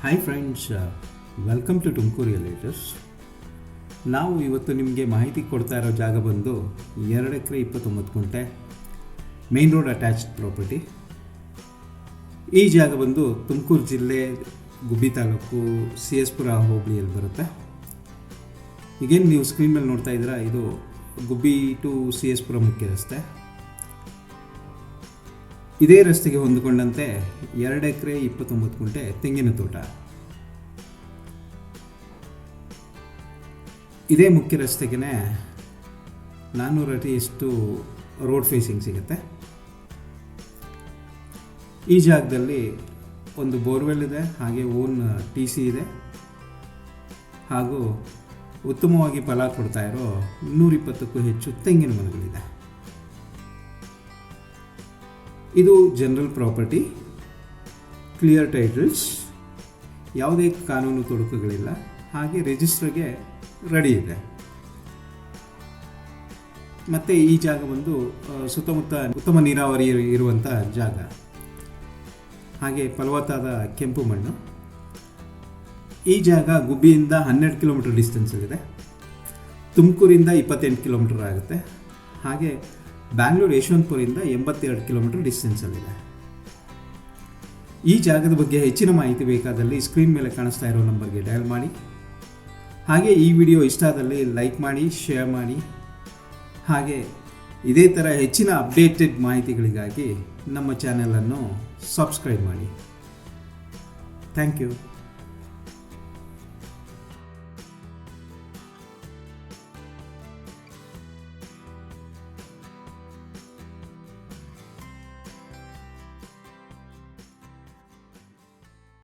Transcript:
Hi friends, welcome to Tumakuru realtors. ನಾವು ಇವತ್ತು ನಿಮಗೆ ಮಾಹಿತಿ ಕೊಡ್ತಾ ಇರೋ ಜಾಗ ಬಂದು 2 ಎಕರೆ 29 ಗುಂಟೆ ಮೇನ್ ರೋಡ್ ಅಟ್ಯಾಚ್ಡ್ ಪ್ರಾಪರ್ಟಿ. ಈ ಜಾಗ ಬಂದು ತುಮಕೂರು ಜಿಲ್ಲೆ ಗುಬ್ಬಿ ತಾಲೂಕು CS ಪುರ ಹೋಬಳಿಯಲ್ಲಿ ಬರುತ್ತೆ. ಈಗೇನು ನೀವು ಸ್ಕ್ರೀನ್ ಮೇಲೆ ನೋಡ್ತಾ ಇದ್ದೀರಾ, ಇದು ಗುಬ್ಬಿ ಟು CS ಪುರ ಮುಖ್ಯ ರಸ್ತೆ. ಇದೇ ರಸ್ತೆಗೆ ಹೊಂದಿಕೊಂಡಂತೆ 2 ಎಕರೆ 29 ಗುಂಟೆ ತೆಂಗಿನ ತೋಟ. ಇದೇ ಮುಖ್ಯ ರಸ್ತೆಗೆ 400 ಅಡಿಯಷ್ಟು ರೋಡ್ ಫೇಸಿಂಗ್ ಸಿಗುತ್ತೆ. ಈ ಜಾಗದಲ್ಲಿ ಒಂದು ಬೋರ್ವೆಲ್ ಇದೆ, ಹಾಗೆ ಓನ್ TC ಇದೆ, ಹಾಗೂ ಉತ್ತಮವಾಗಿ ಫಲ ಕೊಡ್ತಾ ಇರೋ 220ಕ್ಕೂ ಹೆಚ್ಚು ತೆಂಗಿನ ಮರಗಳಿದೆ. ಇದು ಜನರಲ್ ಪ್ರಾಪರ್ಟಿ, ಕ್ಲಿಯರ್ ಟೈಟಲ್ಸ್, ಯಾವುದೇ ಕಾನೂನು ತೊಡಕುಗಳಿಲ್ಲ, ಹಾಗೆ ರಿಜಿಸ್ಟರ್ಗೆ ರೆಡಿ ಇದೆ. ಮತ್ತು ಈ ಜಾಗ ಒಂದು ಸುತ್ತಮುತ್ತ ಉತ್ತಮ ನೀರಾವರಿ ಇರುವಂಥ ಜಾಗ, ಹಾಗೆ ಫಲವತ್ತಾದ ಕೆಂಪು ಮಣ್ಣು. ಈ ಜಾಗ ಗುಬ್ಬಿಯಿಂದ 12 ಕಿಲೋಮೀಟರ್ ಡಿಸ್ಟೆನ್ಸಲ್ಲಿದೆ, ತುಮಕೂರಿಂದ 28 ಕಿಲೋಮೀಟರ್ ಆಗುತ್ತೆ, ಹಾಗೆ ಬ್ಯಾಂಗ್ಳೂರು ಯಶವಂತಪುರದಿಂದ 82 ಕಿಲೋಮೀಟರ್ ಡಿಸ್ಟೆನ್ಸಲ್ಲಿದೆ. ಈ ಜಾಗದ ಬಗ್ಗೆ ಹೆಚ್ಚಿನ ಮಾಹಿತಿ ಬೇಕಾದಲ್ಲಿ ಸ್ಕ್ರೀನ್ ಮೇಲೆ ಕಾಣಿಸ್ತಾ ಇರೋ ನಂಬರ್ಗೆ ಡಯಲ್ ಮಾಡಿ. ಹಾಗೆ ಈ ವಿಡಿಯೋ ಇಷ್ಟ ಆದಲ್ಲಿ ಲೈಕ್ ಮಾಡಿ, ಶೇರ್ ಮಾಡಿ, ಹಾಗೆ ಇದೇ ಥರ ಹೆಚ್ಚಿನ ಅಪ್ಡೇಟೆಡ್ ಮಾಹಿತಿಗಳಿಗಾಗಿ ನಮ್ಮ ಚಾನೆಲನ್ನು ಸಬ್ಸ್ಕ್ರೈಬ್ ಮಾಡಿ. Thank you.